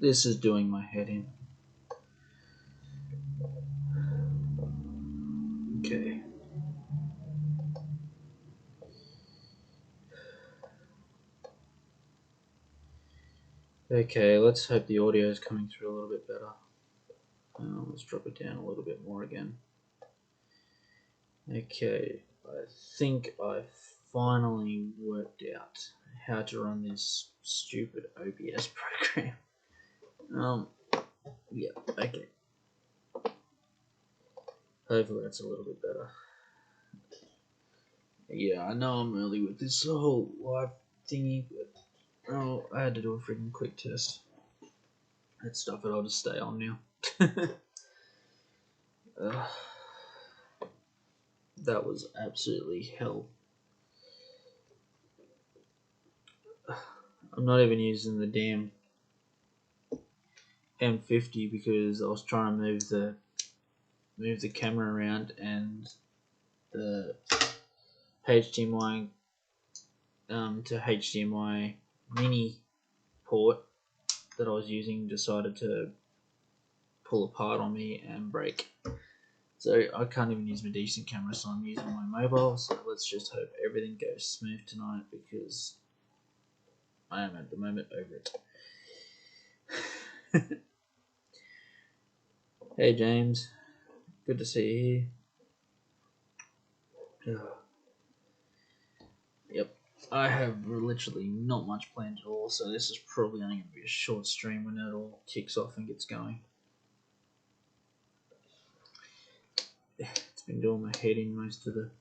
This is doing my head in. Okay. Okay, let's hope the audio is coming through a little bit better. Let's drop it down a little bit more again. Okay, I think I finally worked out how to run this stupid OBS program. Yeah, okay. Hopefully that's a little bit better. Yeah, I know I'm early with this whole live thingy, but oh, I had to do a freaking quick test. Let's stuff it, I'll just stay on now. That was absolutely hell. I'm not even using the damn M50 because I was trying to move the camera around, and the HDMI to HDMI mini port that I was using decided to pull apart on me and break. So I can't even use my decent camera, so I'm using my mobile. So let's just hope everything goes smooth tonight, because I am at the moment over it. Hey James, good to see you here. Yep, I have literally not much planned at all, so this is probably only going to be a short stream when it all kicks off and gets going. It's been doing my head in most of the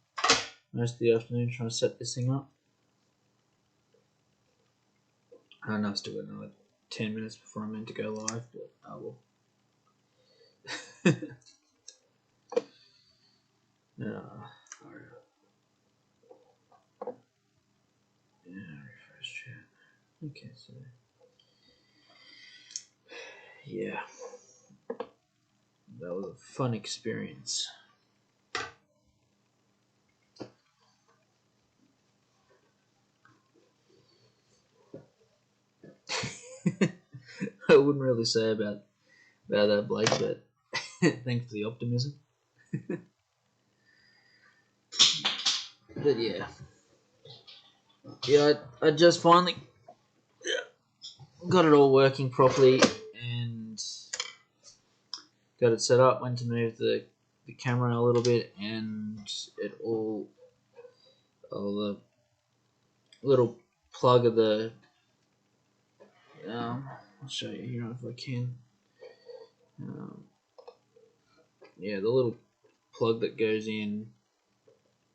afternoon trying to set this thing up. I know I've still got another 10 minutes before I'm meant to go live, but I will. Refresh chat. Okay, so yeah, that was a fun experience. I wouldn't really say about that, Blake, but thanks for the optimism. But yeah, I just finally got it all working properly and got it set up. Went to move the camera a little bit, and it all the little plug of the I'll show you here if I can. Yeah, the little plug that goes in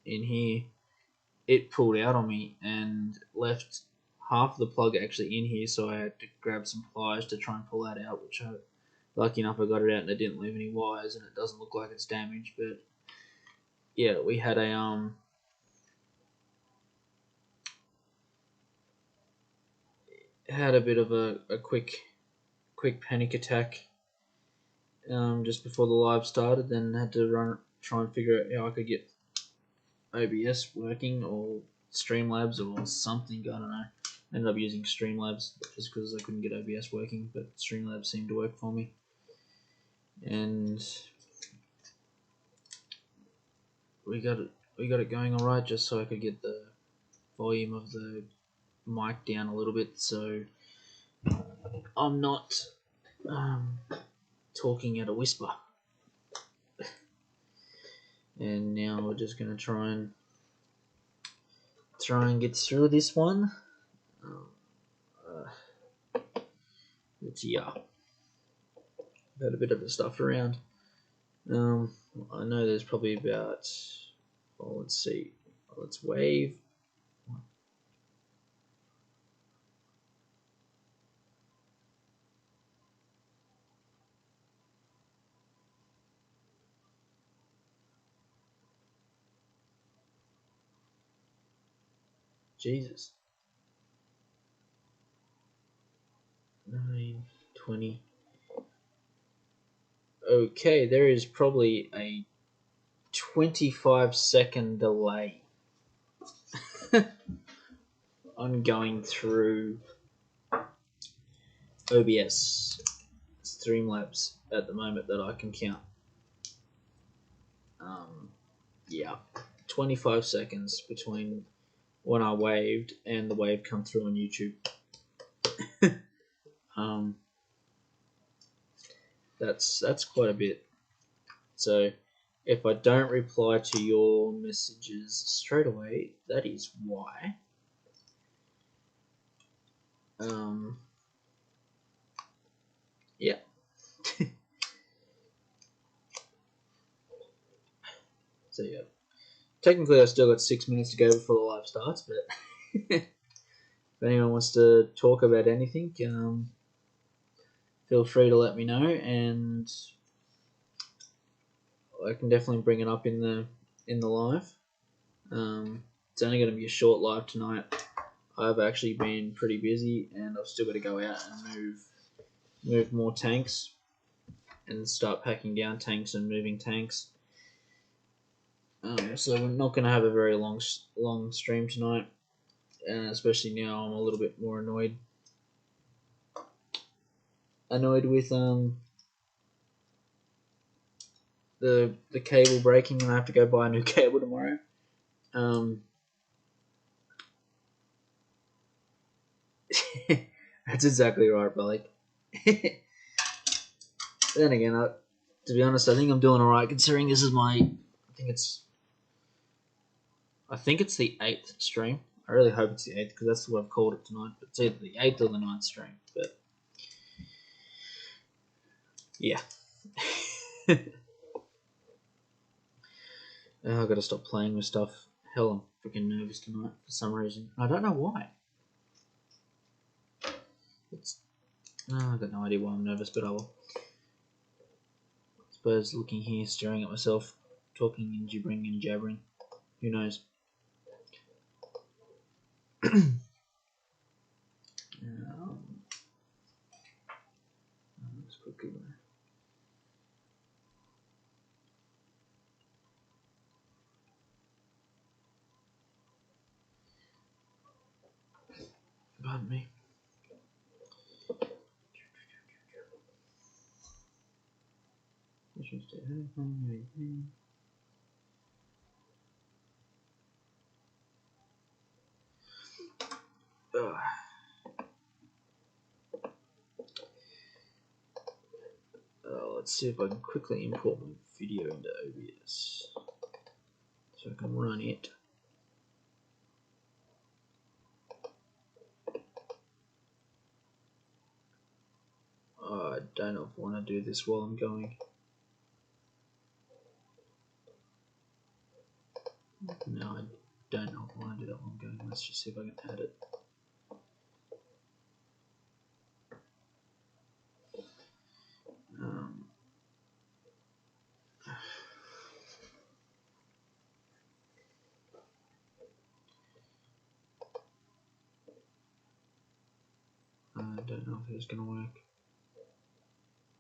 here, it pulled out on me and left half of the plug actually in here, so I had to grab some pliers to try and pull that out, which lucky enough I got it out and it didn't leave any wires, and it doesn't look like it's damaged. But yeah, we had a bit of a quick panic attack just before the live started, then had to try and figure out how I could get OBS working or Streamlabs or something. I don't know. Ended up using Streamlabs just because I couldn't get OBS working, but Streamlabs seemed to work for me. And we got it going all right, just so I could get the volume of the mic down a little bit, so I'm not talking at a whisper. And now we're just gonna try and get through this one. But yeah, had a bit of the stuff around. I know there's probably about, well, let's see, let's wave. Jesus. 9, 20. Okay, there is probably a 25-second delay on going through OBS Streamlabs at the moment that I can count. Yeah, 25 seconds between when I waved and the wave come through on YouTube. That's quite a bit. So if I don't reply to your messages straight away, that is why. Yeah. So yeah. Technically, I still got 6 minutes to go before the live starts, but if anyone wants to talk about anything, feel free to let me know, and I can definitely bring it up in the live. It's only going to be a short live tonight. I've actually been pretty busy, and I've still got to go out and move more tanks and start packing down tanks and moving tanks. So we're not going to have a very long stream tonight, and especially now I'm a little bit more annoyed with the cable breaking, and I have to go buy a new cable tomorrow. That's exactly right, Belly. Then again, to be honest, I think I'm doing alright considering this is my. I think it's the 8th stream. I really hope it's the 8th because that's what I've called it tonight. But it's either the 8th or the 9th stream. But yeah. I've got to stop playing with stuff. Hell, I'm freaking nervous tonight for some reason. I don't know why. I've got no idea why I'm nervous, but I will. I suppose looking here, staring at myself, talking and gibbering and jabbering. Who knows? Let's quickly go. Pardon me. Let's see if I can quickly import my video into OBS so I can run it. I don't know if I want to do this while I'm going. No, I don't know if I want to do that while I'm going. Let's just see if I can add it. I don't know if it's going to work.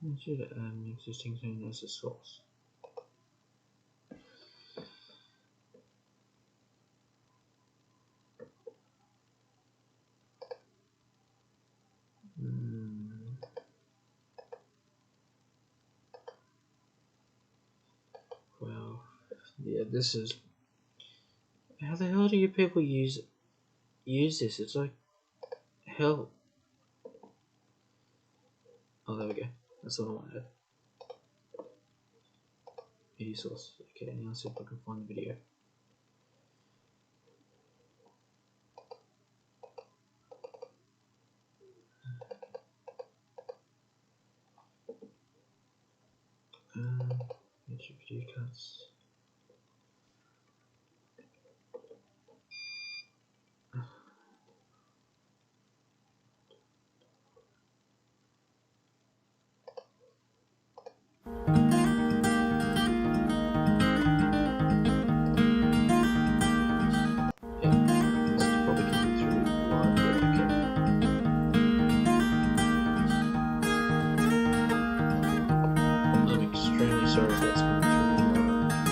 I should add an existing thing as a source. Well, yeah, this is. How the hell do you people use this? It's like hell. Oh, there we go. That's what I wanted. Video source. Okay, now let's see if I can find the video. YouTube video cuts. Sorry if that's coming through.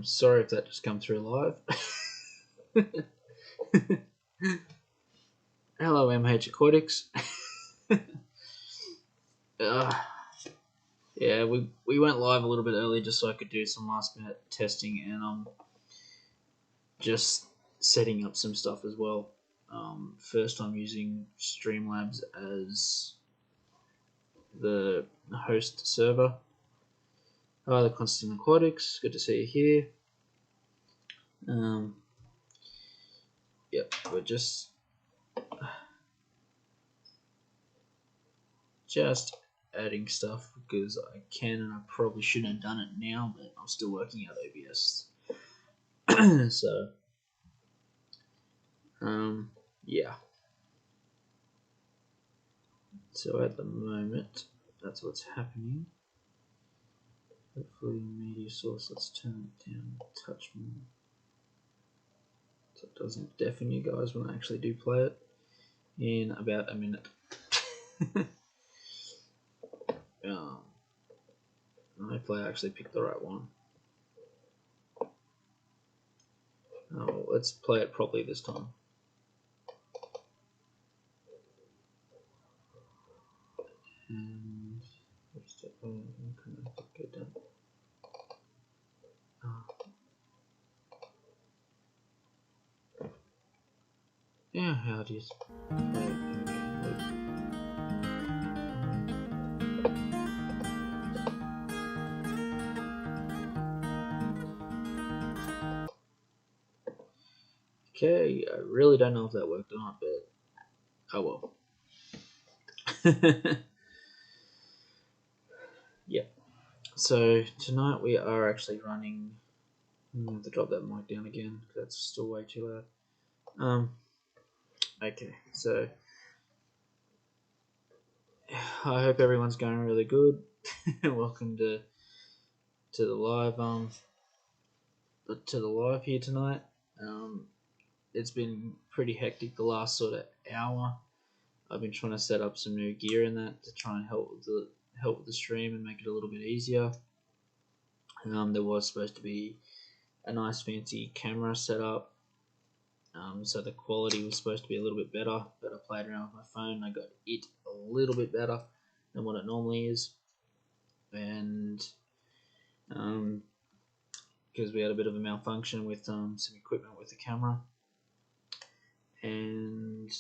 Sorry if that just come through live. Hello, MH Aquatics. Yeah, we went live a little bit early just so I could do some last minute testing, and I'm just setting up some stuff as well. First, I'm using Streamlabs as the host server. Hi, the Constant Aquatics. Good to see you here. Yep, we're just adding stuff because I can, and I probably shouldn't have done it now, but I'm still working out OBS. So, yeah. So at the moment, that's what's happening. Hopefully, media source. Let's turn it down a touch more, so it doesn't deafen you guys when I actually do play it in about a minute. Hopefully I actually picked the right one. Oh, let's play it properly this time. And go down. Yeah, how it is. Okay, I really don't know if that worked or not, but oh well. Yeah. So tonight we are actually running. I'm going to drop that mic down again because that's still way too loud. Okay, so I hope everyone's going really good. Welcome to the live here tonight. It's been pretty hectic the last sort of hour. I've been trying to set up some new gear in that to try and help with the stream and make it a little bit easier. There was supposed to be a nice fancy camera set up, so the quality was supposed to be a little bit better, but I played around with my phone and I got it a little bit better than what it normally is, and because we had a bit of a malfunction with some equipment with the camera and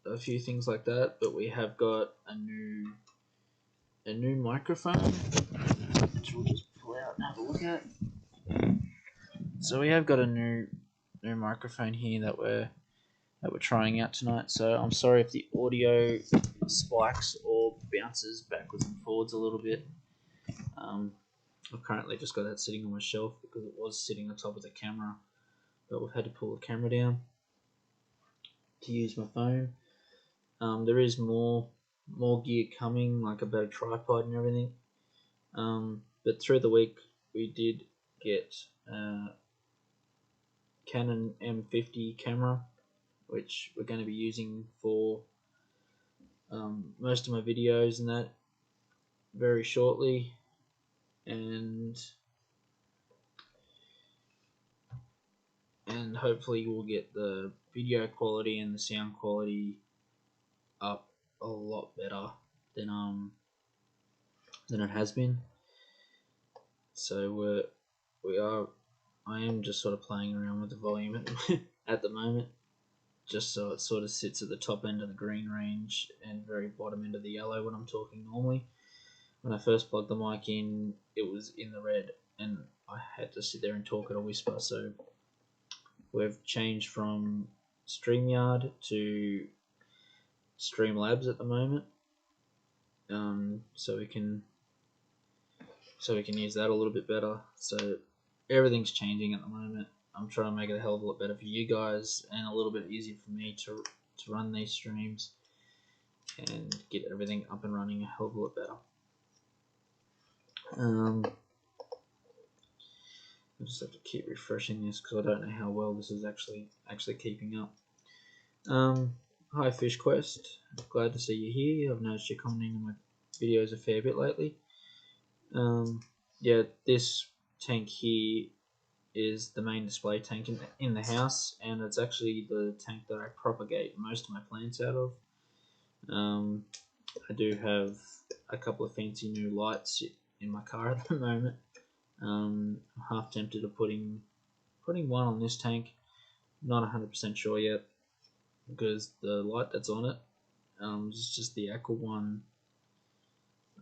a few things like that, but we have got a new microphone, which we'll just pull out and have a look at. So we have got a new microphone here that we're trying out tonight. So I'm sorry if the audio spikes or bounces backwards and forwards a little bit. I've currently just got that sitting on my shelf because it was sitting on top of the camera, but we've had to pull the camera down to use my phone. There is more gear coming, like a better tripod and everything. But through the week we did get Canon M50 camera, which we're going to be using for most of my videos and that very shortly, and hopefully we'll get the video quality and the sound quality up a lot better than it has been. So I am just sort of playing around with the volume at the moment, just so it sort of sits at the top end of the green range and very bottom end of the yellow when I'm talking normally. When I first plugged the mic in, it was in the red, and I had to sit there and talk at a whisper. So we've changed from StreamYard to Streamlabs at the moment, so we can use that a little bit better. So everything's changing at the moment. I'm trying to make it a hell of a lot better for you guys and a little bit easier for me to run these streams and get everything up and running a hell of a lot better. I just have to keep refreshing this because I don't know how well this is actually keeping up. Hi Fish Quest, glad to see you here. I've noticed you're commenting on my videos a fair bit lately. Yeah, this tank here is the main display tank in the house, and it's actually the tank that I propagate most of my plants out of. I do have a couple of fancy new lights in my car at the moment. I'm half tempted of putting one on this tank. Not 100% sure yet, because the light that's on it is just the Aqua One.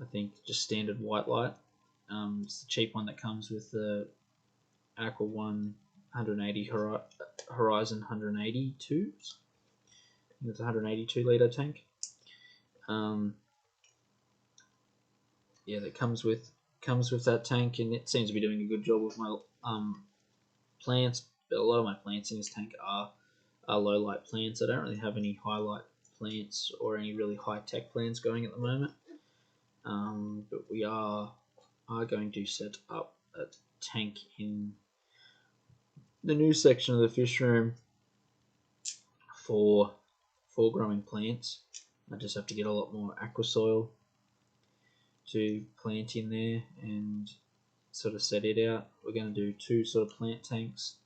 I think just standard white light. It's the cheap one that comes with the Aqua One 180 Horizon 182. It's a 182 litre tank. Yeah, that comes with that tank, and it seems to be doing a good job with my plants. But a lot of my plants in this tank are low light plants. I don't really have any highlight plants or any really high tech plants going at the moment. But we are going to set up a tank in the new section of the fish room for growing plants. I just have to get a lot more aqua soil to plant in there and sort of set it out. We're going to do 2 sort of plant tanks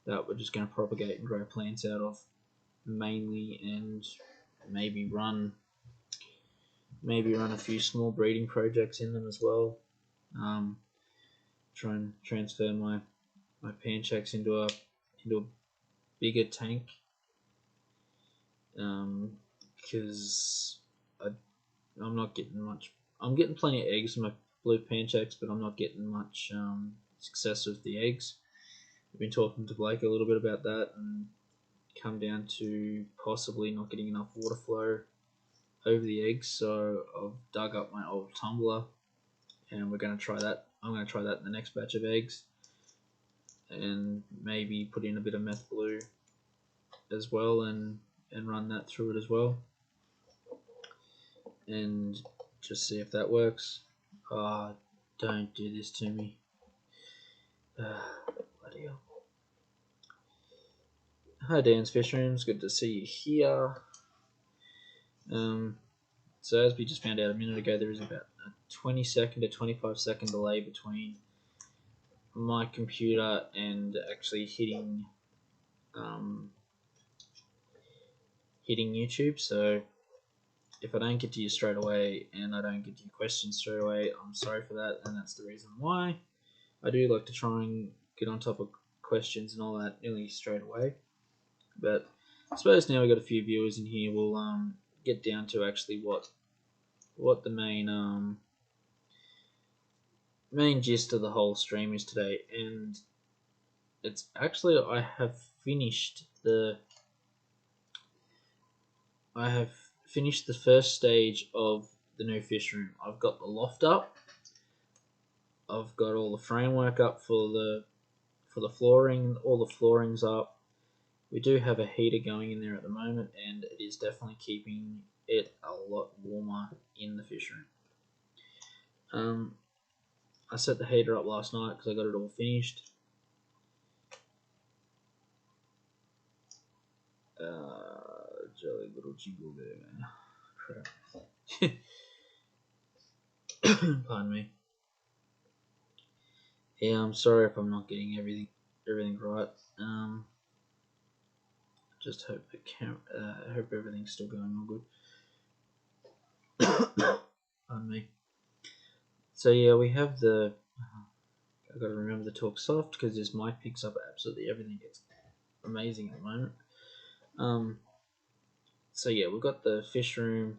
that we're just going to propagate and grow plants out of mainly, and maybe run a few small breeding projects in them as well. Try and transfer my panchaks into a bigger tank, because I'm not getting much. I'm getting plenty of eggs in my blue panchaks, but I'm not getting much success with the eggs. I've been talking to Blake a little bit about that, and come down to possibly not getting enough water flow over the eggs. So I've dug up my old tumbler, and we're going to try that. I'm going to try that in the next batch of eggs, and maybe put in a bit of meth blue as well, and run that through it as well, and just see if that works. Oh, don't do this to me. Bloody hell. Hi Dan's Fish Rooms, good to see you here. So as we just found out a minute ago, there is about a 20-second to 25-second delay between my computer and actually hitting YouTube. So if I don't get to you straight away and I don't get to your questions straight away, I'm sorry for that, and that's the reason why. I do like to try and get on top of questions and all that nearly straight away. But I suppose now we've got a few viewers in here, we'll get down to actually what the main gist of the whole stream is today. And it's actually, I have finished the first stage of the new fish room. I've got the loft up. I've got all the framework up for the flooring. All the flooring's up. We do have a heater going in there at the moment, and it is definitely keeping it a lot warmer in the fish room. I set the heater up last night because I got it all finished. Jolly little jiggle there, man. Crap. Pardon me. Yeah, I'm sorry if I'm not getting everything right. Just hope hope everything's still going all good. Pardon me. So yeah, we have the. I've got to remember to talk soft because this mic picks up absolutely everything. It's amazing at the moment. So yeah, we've got the fish room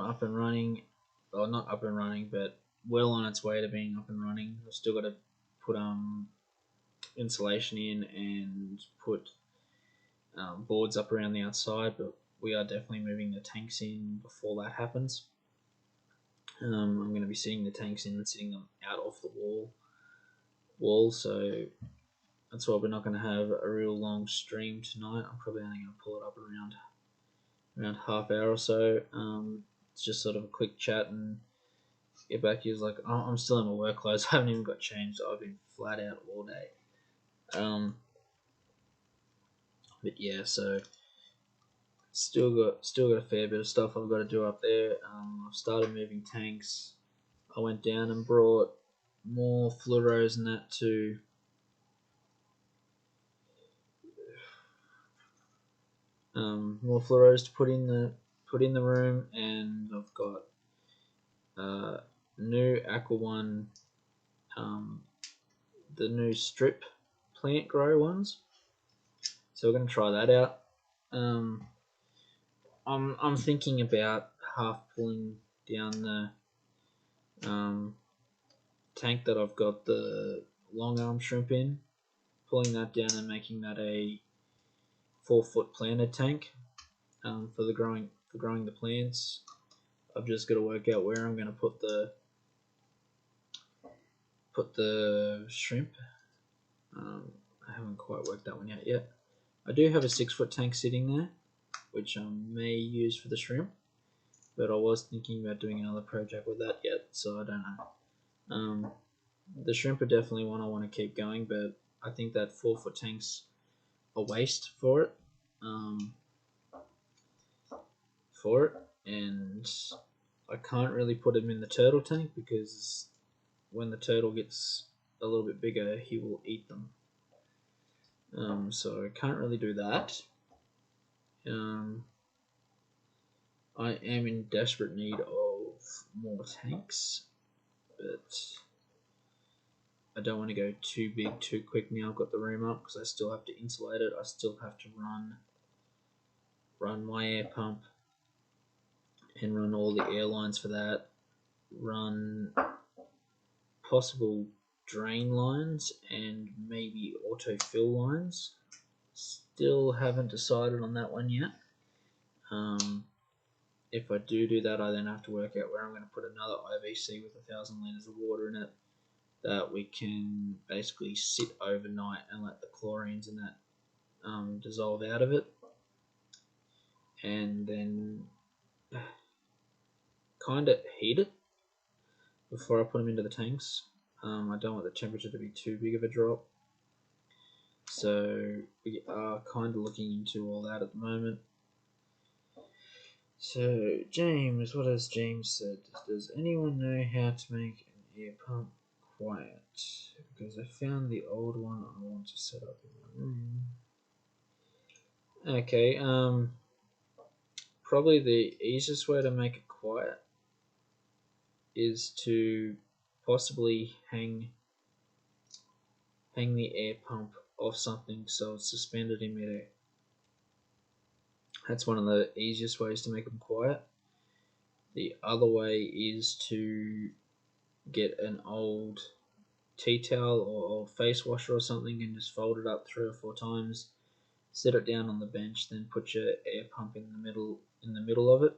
up and running. Well, not up and running, but well on its way to being up and running. I've still got to put insulation in and put boards up around the outside, but we are definitely moving the tanks in before that happens. I'm going to be sitting the tanks in and sitting them out off the wall, so that's why we're not going to have a real long stream tonight. I'm probably only going to pull it up around half hour or so. It's just sort of a quick chat and get back. He was like, oh, I'm still in my work clothes. I haven't even got changed. I've been flat out all day. But yeah, so still got a fair bit of stuff I've got to do up there. I've started moving tanks. I went down and brought more fluoros and that to more fluoros to put in the room, and I've got new Aqua One, the new strip plant grow ones. So we're gonna try that out. I'm thinking about half pulling down the tank that I've got the long arm shrimp in, pulling that down and making that a 4-foot planted tank for growing the plants. I've just got to work out where I'm going to put the shrimp. I haven't quite worked that one out yet. I do have a 6-foot tank sitting there, which I may use for the shrimp, but I was thinking about doing another project with that yet, so I don't know. The shrimp are definitely one I want to keep going, but I think that 4-foot tank's a waste for it. And I can't really put him in the turtle tank because when the turtle gets a little bit bigger, he will eat them. So I can't really do that. I am in desperate need of more tanks, but I don't want to go too big too quick now. I've got the room up because I still have to insulate it. I still have to run my air pump and run all the air lines for that. Run possible drain lines and maybe autofill lines. Still haven't decided on that one yet. If I do that, I then have to work out where I'm going to put another IVC with 1,000 litres of water in it that we can basically sit overnight and let the chlorines and that dissolve out of it, and then kind of heat it before I put them into the tanks. I don't want the temperature to be too big of a drop, so we are kind of looking into all that at the moment. So James, what has James said? Does anyone know how to make an air pump quiet? Because I found the old one I want to set up in my room. Okay, probably the easiest way to make it quiet is to possibly hang the air pump off something so it's suspended in midair. That's one of the easiest ways to make them quiet. The other way is to get an old tea towel or old face washer or something and just fold it up 3 or 4 times, set it down on the bench, then put your air pump in the middle of it,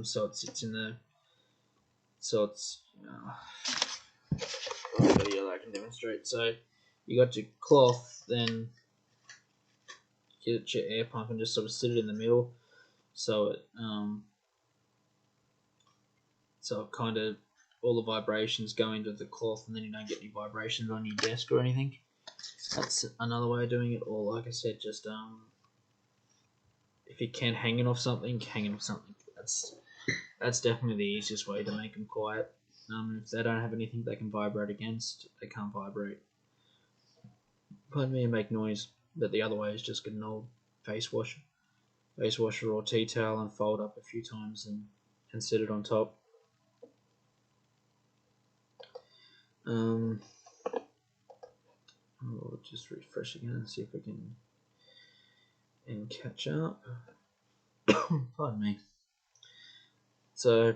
so it sits in the video that I can demonstrate. So you got your cloth, then get your air pump and just sort of sit it in the middle, so it kind of all the vibrations go into the cloth, and then you don't get any vibrations on your desk or anything. That's another way of doing it. Or like I said, just if you can hang it off something, hang it off something. That's definitely the easiest way to make them quiet. If they don't have anything they can vibrate against, they can't vibrate. Pardon me, and make noise. But the other way is just get an old face washer or tea towel and fold up a few times and set it on top. I'll just refresh again and see if we can catch up. Pardon me. So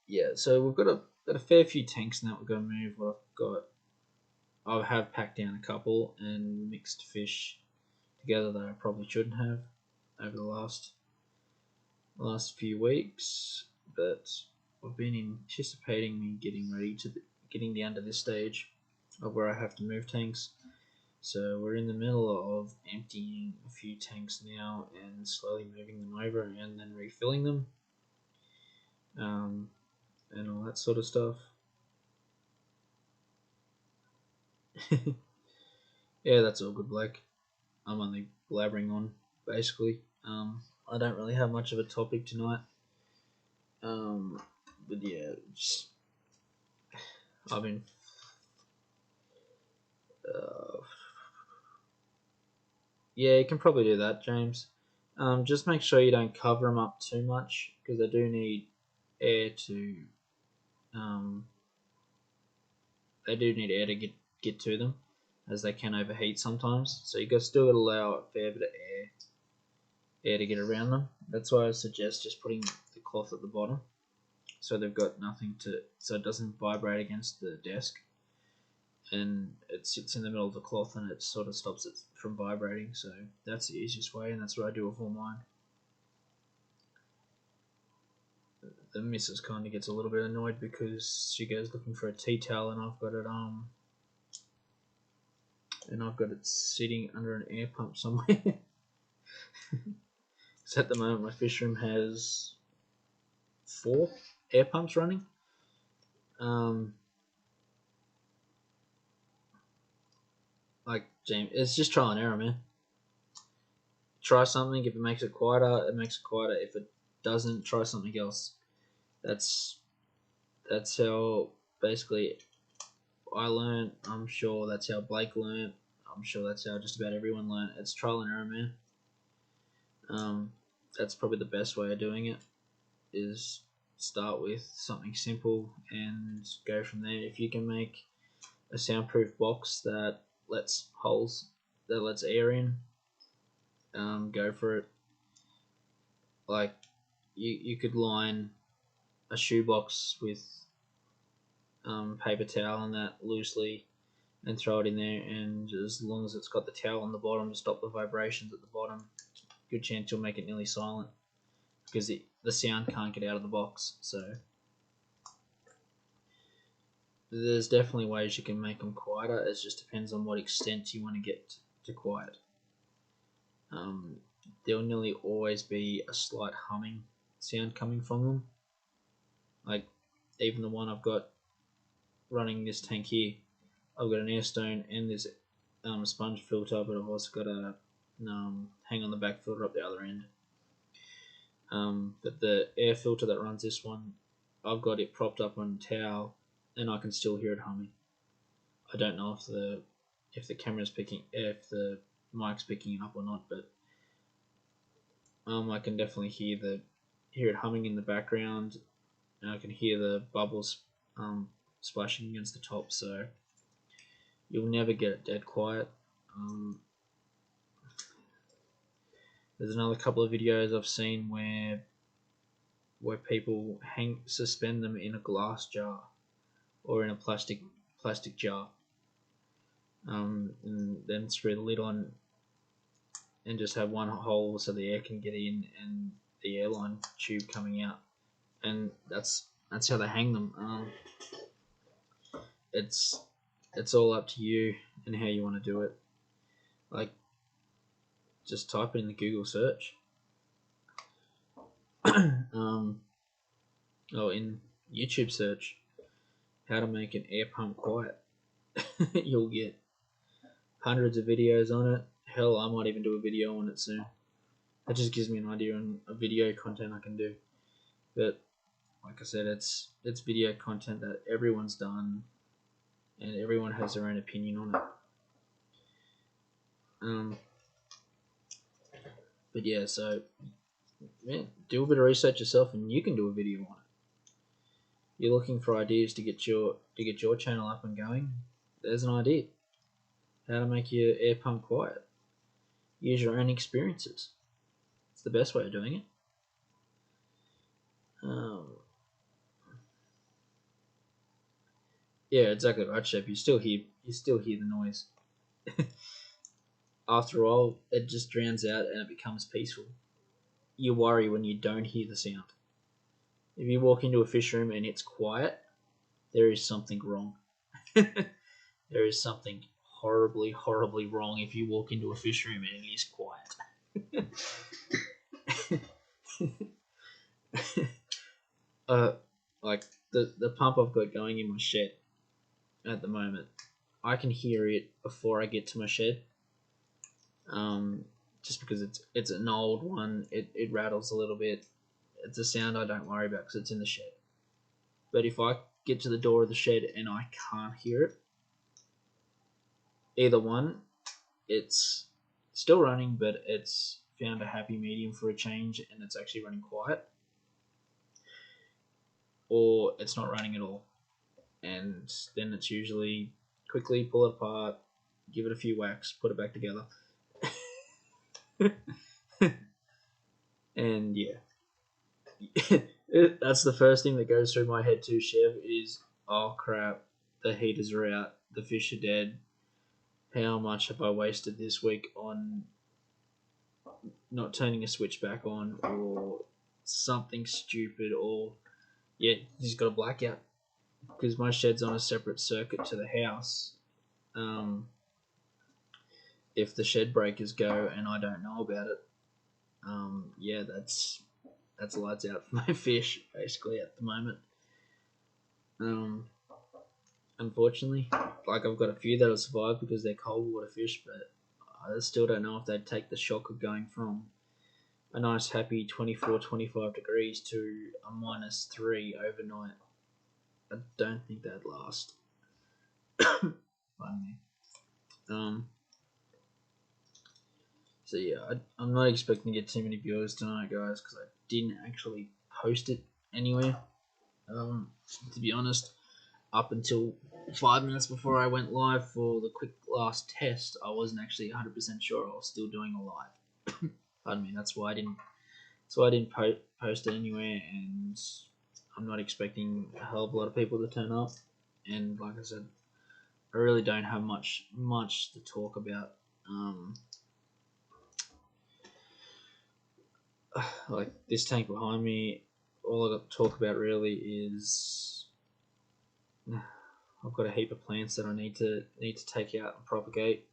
yeah, so we've got a fair few tanks now. We've got to move. I have packed down a couple and mixed fish together that I probably shouldn't have over the last few weeks, but I've been anticipating me getting down to this stage of where I have to move tanks. So we're in the middle of emptying a few tanks now and slowly moving them over and then refilling them, and all that sort of stuff. Yeah, that's all good, Blake. I'm only blabbering on, basically. I don't really have much of a topic tonight. But yeah, I've been Yeah, you can probably do that, James. Just make sure you don't cover them up too much because they do need air to um, they do need air to get to them, as they can overheat sometimes. So you got still got to allow a fair bit of air to get around them. That's why I suggest just putting the cloth at the bottom, so they've got nothing to, so it doesn't vibrate against the desk, and it sits in the middle of the cloth and it sort of stops it from vibrating. So that's the easiest way, and that's what I do with all mine. The missus kind of gets a little bit annoyed because she goes looking for a tea towel and I've got it sitting under an air pump somewhere. So at the moment my fish room has 4 air pumps running. Like James, it's just trial and error, man. Try something. If it makes it quieter, it makes it quieter. If it doesn't, try something else. That's how basically I learned. I'm sure that's how Blake learned. I'm sure that's how just about everyone learned. It's trial and error, man. That's probably the best way of doing it. Is start with something simple and go from there. If you can make a soundproof box that lets air in, go for it. Like you could line a shoebox with paper towel and that loosely and throw it in there, and as long as it's got the towel on the bottom to stop the vibrations at the bottom, good chance you'll make it nearly silent because the sound can't get out of the box. So there's definitely ways you can make them quieter. It just depends on what extent you want to get to quiet. There'll nearly always be a slight humming sound coming from them. Like even the one I've got running this tank here, I've got an air stone and there's a sponge filter, but I've also got a hang on the back filter up the other end. But the air filter that runs this one, I've got it propped up on a towel, and I can still hear it humming. I don't know if the camera's if the mic's picking it up or not, but I can definitely hear it humming in the background, and I can hear the bubbles splashing against the top. So you'll never get it dead quiet. There's another couple of videos I've seen where people suspend them in a glass jar or in a plastic jar, and then screw the lid on and just have one hole so the air can get in and the airline tube coming out, and that's how they hang them. It's all up to you and how you want to do it. Like, just type in the Google search, or in YouTube search, how to make an air pump quiet. You'll get hundreds of videos on it. Hell, I might even do a video on it soon. That just gives me an idea on a video content I can do. But like I said, it's video content that everyone's done, and everyone has their own opinion on it. But yeah, so man, do a bit of research yourself, and you can do a video on it. You're looking for ideas to get your channel up and going. There's an idea. How to make your air pump quiet. Use your own experiences. It's the best way of doing it. Yeah, exactly right, Chef. You still hear the noise. After a while, it just drowns out and it becomes peaceful. You worry when you don't hear the sound. If you walk into a fish room and it's quiet, there is something wrong. There is something horribly, horribly wrong if you walk into a fish room and it is quiet. Like the pump I've got going in my shed at the moment, I can hear it before I get to my shed. Just because it's an old one, it rattles a little bit. It's a sound I don't worry about because it's in the shed. But if I get to the door of the shed and I can't hear it, either one, it's still running, but it's found a happy medium for a change, and it's actually running quiet, or it's not running at all. And then it's usually quickly pull it apart, give it a few whacks, put it back together. And yeah, that's the first thing that goes through my head too, Chev, is, oh crap, the heaters are out, the fish are dead. How much have I wasted this week on not turning a switch back on, or something stupid, or yeah, he's got a blackout because my shed's on a separate circuit to the house. If the shed breakers go and I don't know about it, yeah, that's lights out for my fish basically at the moment. Unfortunately, like, I've got a few that'll survive because they're cold water fish, but I still don't know if they'd take the shock of going from a nice happy 24, 25 degrees to a -3 overnight. I don't think that'd last. Pardon me. So yeah, I'm not expecting to get too many viewers tonight, guys, because I didn't actually post it anywhere. To be honest, up until 5 minutes before I went live for the quick last test, I wasn't actually 100% sure I was still doing a live. Pardon me. That's why I didn't post it anywhere, and I'm not expecting a hell of a lot of people to turn up. And like I said, I really don't have much to talk about. Like this tank behind me, all I got to talk about really is I've got a heap of plants that I need to take out and propagate.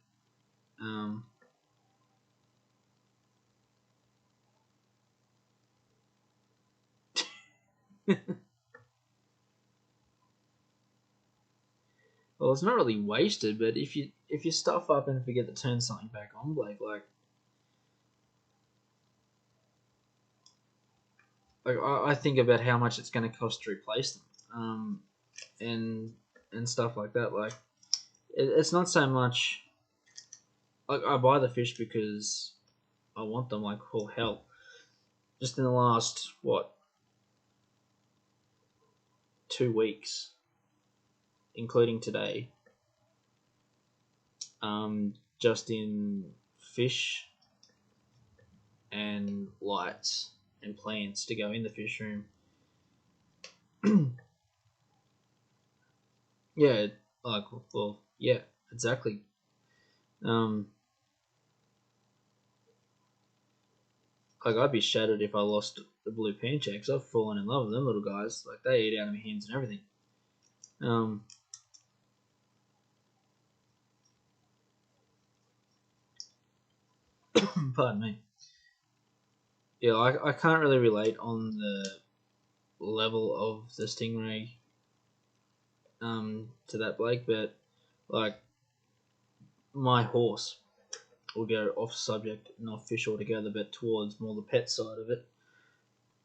Well, it's not really wasted, but if you stuff up and forget to turn something back on, Blake, like I think about how much it's going to cost to replace them, and stuff like that. Like it's not so much like I buy the fish because I want them. Like, well, hell, just in the last 2 weeks, including today, just in fish and lights and plants to go in the fish room. Yeah, like, well, yeah, exactly. Like, I'd be shattered if I lost the blue panchaks. I've fallen in love with them little guys. Like, they eat out of my hands and everything. Pardon me. Yeah, I can't really relate on the level of the stingray to that, Blake, but like my horse, will go off subject, not fish altogether, but towards more the pet side of it.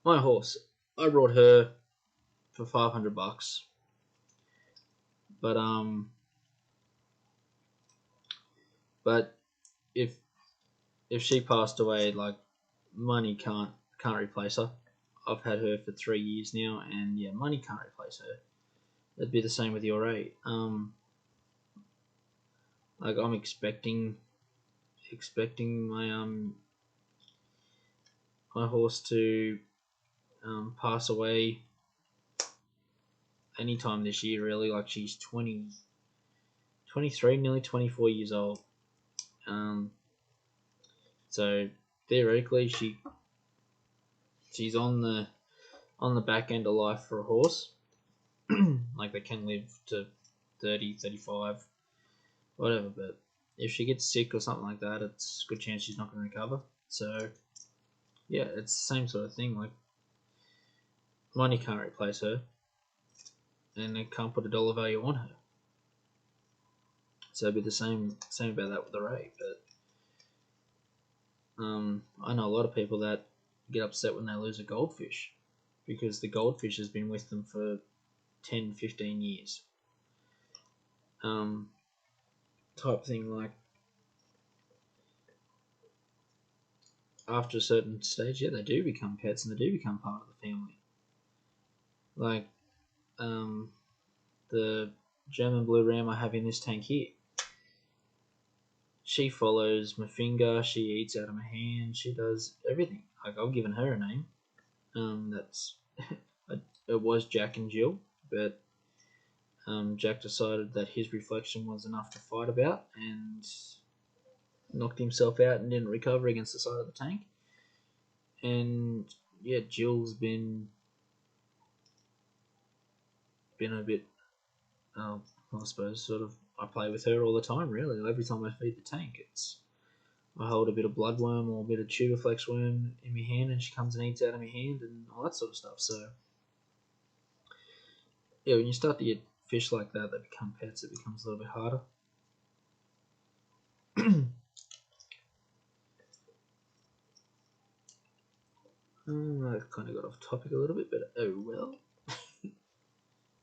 My horse, I brought her for $500, but but if she passed away, like, money can't replace her. I've had her for 3 years now, and yeah, money can't replace her. It'd be the same with your rate. Like, I'm expecting my horse to pass away anytime this year, really. Like, she's 23, nearly 24 years old. So theoretically, she's on the back end of life for a horse. Like, they can live to 30, 35, whatever. But if she gets sick or something like that, it's a good chance she's not going to recover. So yeah, it's the same sort of thing. Like, money can't replace her, and it can't put a dollar value on her. So it'd be the same about that with the ray. But I know a lot of people that get upset when they lose a goldfish, because the goldfish has been with them for 10, 15 years. type thing. Like after a certain stage, yeah, they do become pets and they do become part of the family. Like the German blue ram I have in this tank here. She follows my finger. She eats out of my hand. She does everything. Like I've given her a name. That's it was Jack and Jill, but Jack decided that his reflection was enough to fight about and knocked himself out and didn't recover against the side of the tank. And yeah, Jill's been a bit, I suppose, sort of. I play with her all the time. Really, every time I feed the tank, I hold a bit of bloodworm or a bit of tuberflex worm in my hand, and she comes and eats out of my hand and all that sort of stuff. So yeah, when you start to get fish like that become pets, it becomes a little bit harder. I kind of got off topic a little bit, but oh well.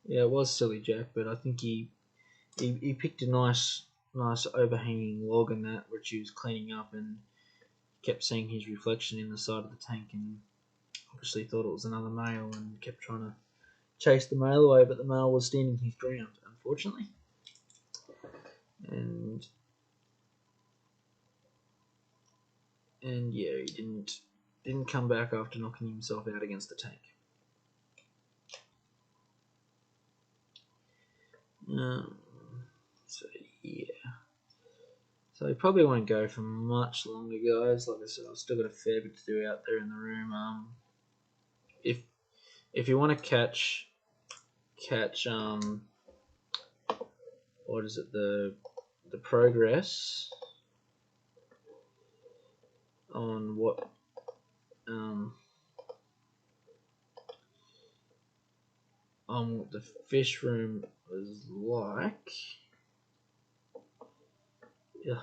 Yeah, it was silly Jack, but I think he picked a nice overhanging log and that which he was cleaning up and kept seeing his reflection in the side of the tank and obviously thought it was another male and kept trying to chase the male away, but the male was standing his ground, unfortunately. And yeah, he didn't come back after knocking himself out against the tank. So yeah. So we probably won't go for much longer, guys. Like I said, I've still got a fair bit to do out there in the room. If you want to catch what is it, the progress on what the fish room was like. Yeah,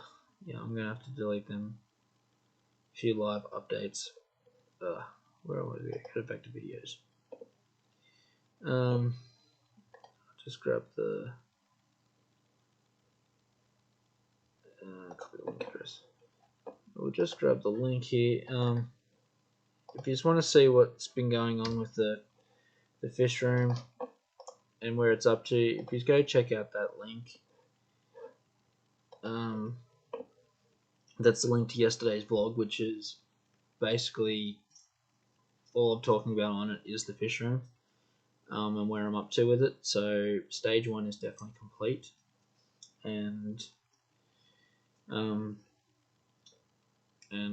I'm gonna have to delete them. A few live updates. Where was it? Go back to videos. Just grab the copy the link address. We'll just grab the link here. If you just want to see what's been going on with the fish room and where it's up to, if you go check out that link, that's the link to yesterday's vlog, which is basically all I'm talking about on it is the fish room, and where I'm up to with it. So stage 1 is definitely complete, and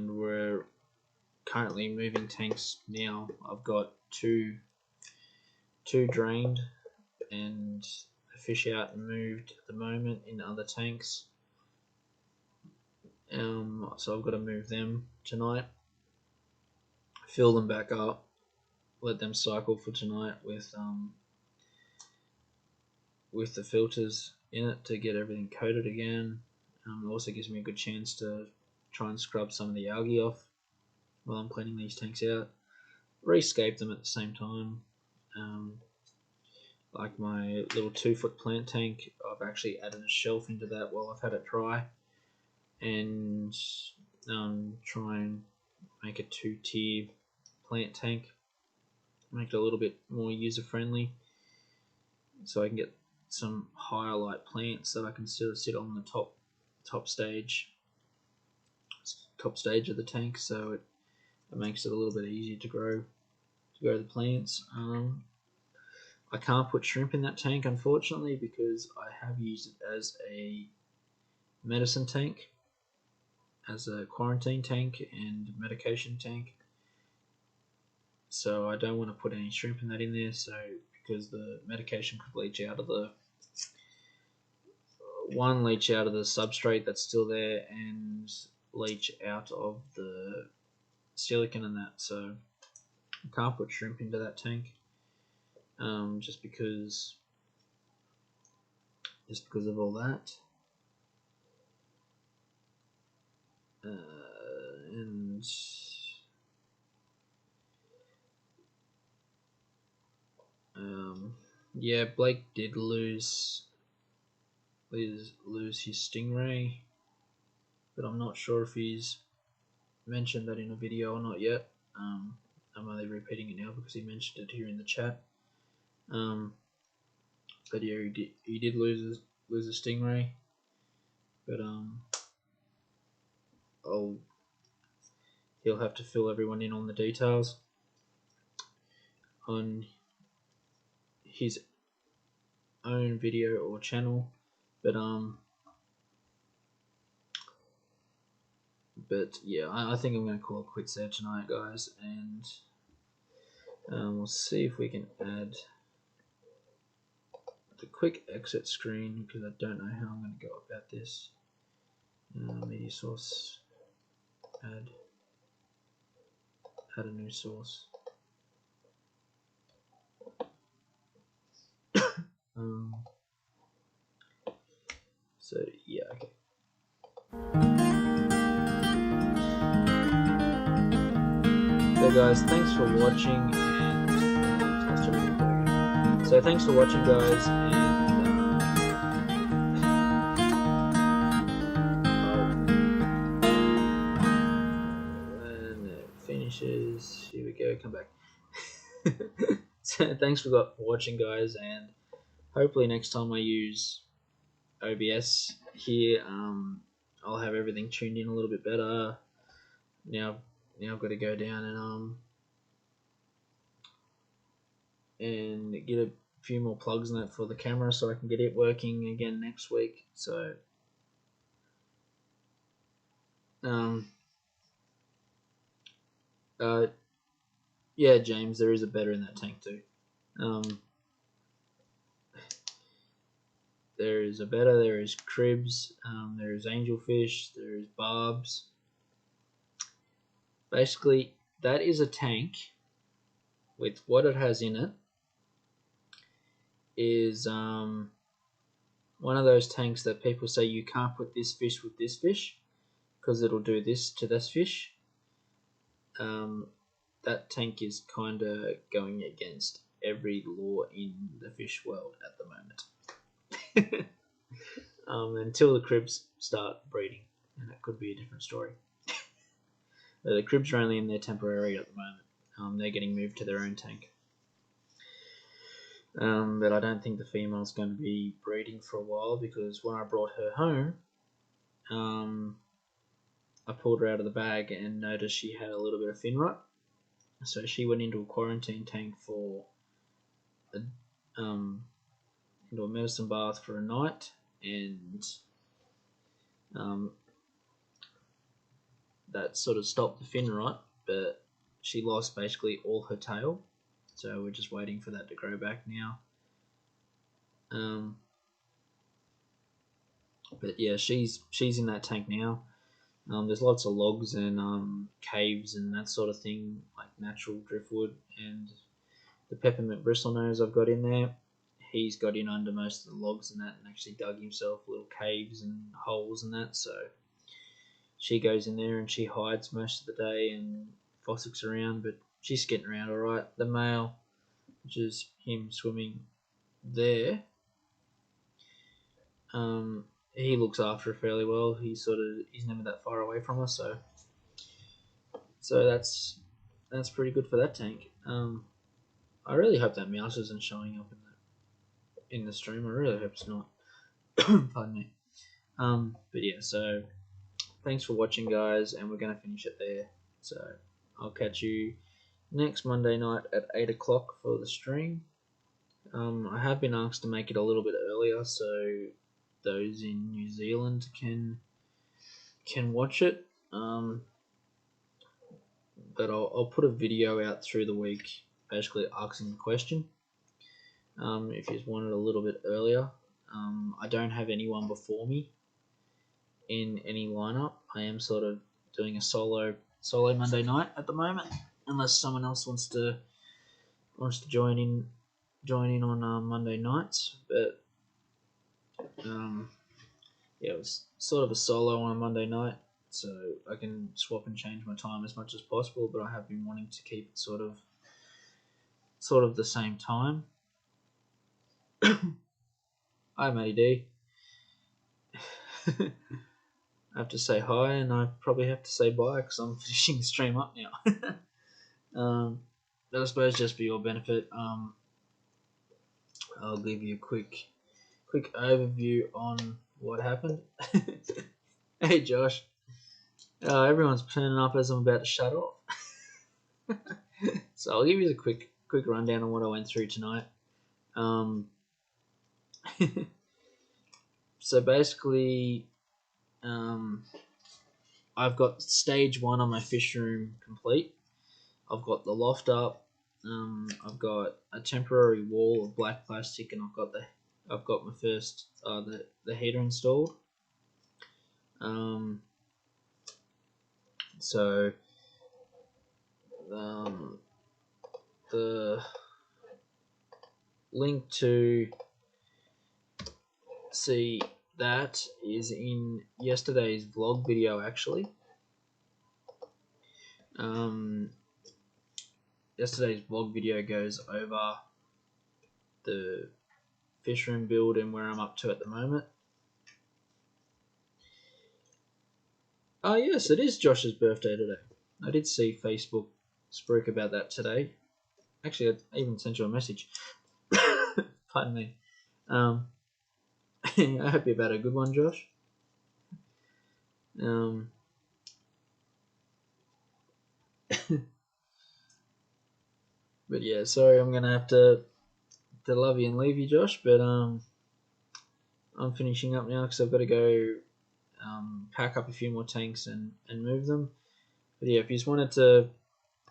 we're currently moving tanks now. I've got two drained and a fish out and moved at the moment in other tanks. So I've got to move them tonight, fill them back up, let them cycle for tonight with the filters in it to get everything coated again. It also gives me a good chance to try and scrub some of the algae off while I'm cleaning these tanks out. Rescape them at the same time. Like my little 2-foot plant tank, I've actually added a shelf into that while I've had it dry, and try and make a 2-tier plant tank, make it a little bit more user friendly, so I can get some higher light plants that I can sort of sit on the top stage of the tank, so it makes it a little bit easier to grow the plants. I can't put shrimp in that tank, unfortunately, because I have used it as a medicine tank, as a quarantine tank and medication tank. So I don't want to put any shrimp in that in there, so because the medication could leach out of the substrate that's still there and leach out of the silicon and that. So I can't put shrimp into that tank, just because of all that. And yeah, Blake did lose lose his Stingray, but I'm not sure if he's mentioned that in a video or not yet. I'm only repeating it now because he mentioned it here in the chat. But yeah, he did lose a Stingray, but he'll have to fill everyone in on the details on his own video or channel. But yeah, I think I'm going to call it quits there tonight, guys, and we'll see if we can add the quick exit screen, because I don't know how I'm going to go about this. Media source, add a new source. So yeah, okay. So guys, thanks for watching, and so thanks for watching, guys, when it finishes, here we go, come back. So thanks for watching, guys, and hopefully next time I use OBS here, I'll have everything tuned in a little bit better. Now I've got to go down and get a few more plugs in it for the camera so I can get it working again next week. So yeah, James, there is a better in that tank too. There is a better, there is Cribs, there is Angelfish, there is Barbs. Basically, that is a tank with what it has in it is one of those tanks that people say you can't put this fish with this fish because it'll do this to this fish. That tank is kind of going against every law in the fish world at the moment. Until the Cribs start breeding, and that could be a different story. The Cribs are only in there temporary at the moment. They're getting moved to their own tank. But I don't think the female's going to be breeding for a while, because when I brought her home, I pulled her out of the bag and noticed she had a little bit of fin rot. So she went into a quarantine tank for into a medicine bath for a night, and that sort of stopped the fin rot, but she lost basically all her tail, so we're just waiting for that to grow back now. But yeah, she's in that tank now. There's lots of logs and caves and that sort of thing, like natural driftwood, and the peppermint bristlenose I've got in there. He's got in under most of the logs and that, and actually dug himself little caves and holes and that. So she goes in there and she hides most of the day and fossicks around, but she's getting around all right. The male, which is him swimming there, he looks after her fairly well. He's never that far away from us, so that's pretty good for that tank. I really hope that mouse isn't showing up in the stream. I really hope it's not. Pardon me. But yeah, so thanks for watching, guys, and we're gonna finish it there. So I'll catch you next Monday night at 8 o'clock for the stream. I have been asked to make it a little bit earlier so those in New Zealand can watch it. But I'll put a video out through the week, basically asking the question. If you want it a little bit earlier, I don't have anyone before me in any lineup. I am sort of doing a solo Monday night at the moment, unless someone else wants to join in on Monday nights. But yeah, it was sort of a solo on a Monday night, so I can swap and change my time as much as possible. But I have been wanting to keep it sort of the same time. Hi, Matty D. I have to say hi, and I probably have to say bye because I'm finishing the stream up now. But I suppose just for your benefit, I'll give you a quick overview on what happened. Hey Josh, everyone's turning up as I'm about to shut off. So I'll give you a quick rundown on what I went through tonight. So basically, I've got stage 1 on my fish room complete. I've got the loft up. I've got a temporary wall of black plastic, and I've got my first the heater installed. So the link to see that is in yesterday's vlog video actually. Yesterday's vlog video goes over the fish room build and where I'm up to at the moment. Oh yes, it is Josh's birthday today. I did see Facebook speak about that today. Actually, I even sent you a message. Pardon me. I hope you've had a good one, Josh. But yeah, sorry, I'm gonna have to love you and leave you, Josh. But I'm finishing up now because I've got to go pack up a few more tanks and move them. But yeah, if you just wanted to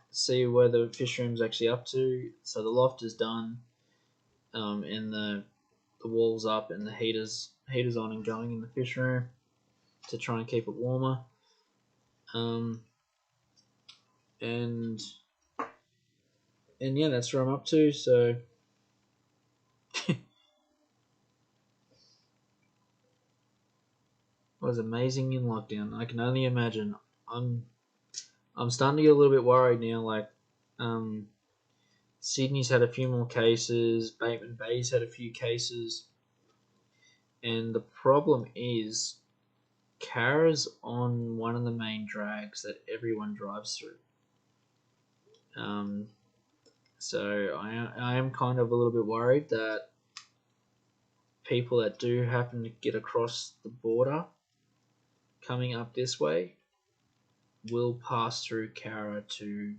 see where the fish room's actually up to, so the loft is done, and the wall's up, and the heaters on and going in the fish room to try and keep it warmer. And yeah, that's where I'm up to. So it was amazing in lockdown. I can only imagine. I'm starting to get a little bit worried now. Like, Sydney's had a few more cases. Bateman Bay's had a few cases, and the problem is, Cara's on one of the main drags that everyone drives through. So I am kind of a little bit worried that people that do happen to get across the border coming up this way will pass through Cara to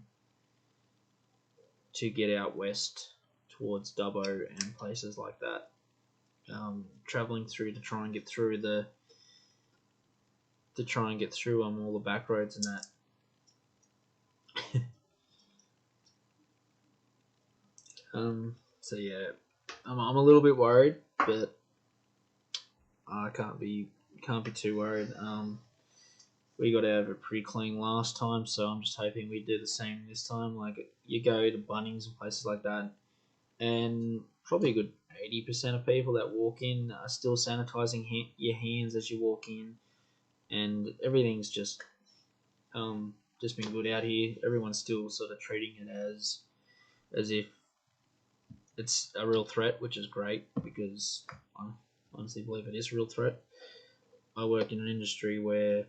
get out west towards Dubbo and places like that. Traveling through to try and get through all the back roads and that. So yeah, I'm a little bit worried, but I can't be too worried. We got out of it pretty clean last time, so I'm just hoping we do the same this time. Like, you go to Bunnings and places like that, and probably a good 80% of people that walk in are still sanitizing your hands as you walk in, and everything's just been good out here. Everyone's still sort of treating it as if it's a real threat, which is great, because I honestly believe it is a real threat. I work in an industry where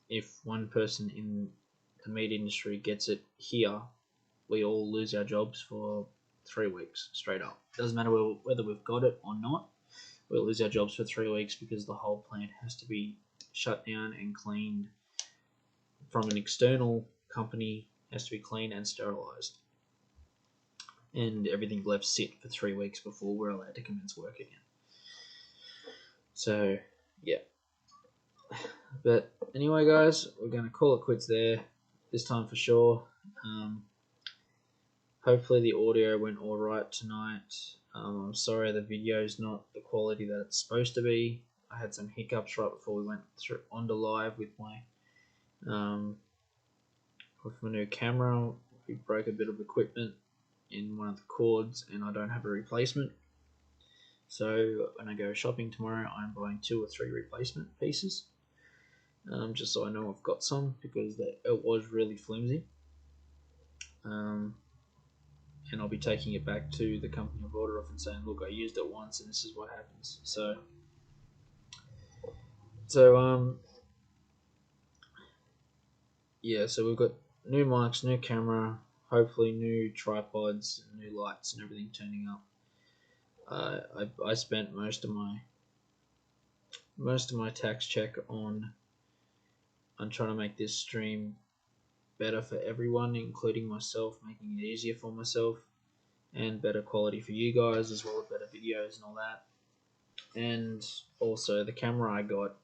if one person in the meat industry gets it here, we all lose our jobs for 3 weeks straight up. Doesn't matter whether we've got it or not, we'll lose our jobs for 3 weeks because the whole plant has to be shut down and cleaned from an external company, has to be cleaned and sterilized. And everything left sit for 3 weeks before we're allowed to commence work again. So, yeah. But anyway, guys, we're going to call it quits there, this time for sure. Hopefully the audio went alright tonight. I'm sorry the video's not the quality that it's supposed to be. I had some hiccups right before we went onto live with my new camera. We broke a bit of equipment in one of the cords, and I don't have a replacement. So when I go shopping tomorrow, I'm buying 2 or 3 replacement pieces, just so I know I've got some, because it was really flimsy. And I'll be taking it back to the company I've ordered off and saying, look, I used it once and this is what happens. So So yeah, so we've got new mics, new camera, hopefully new tripods, new lights, and everything turning up. I spent most of my tax check on trying to make this stream better for everyone, including myself, making it easier for myself, and better quality for you guys, as well as better videos and all that. And also the camera I got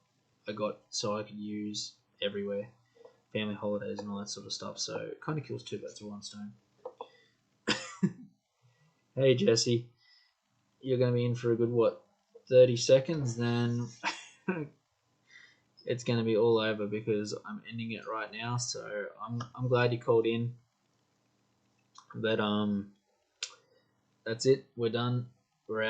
so I could use everywhere, family holidays and all that sort of stuff. So it kind of kills two birds with one stone. Hey Jesse, you're gonna be in for a good what, 30 seconds? Then it's gonna be all over because I'm ending it right now. So I'm glad you called in. But that's it. We're done.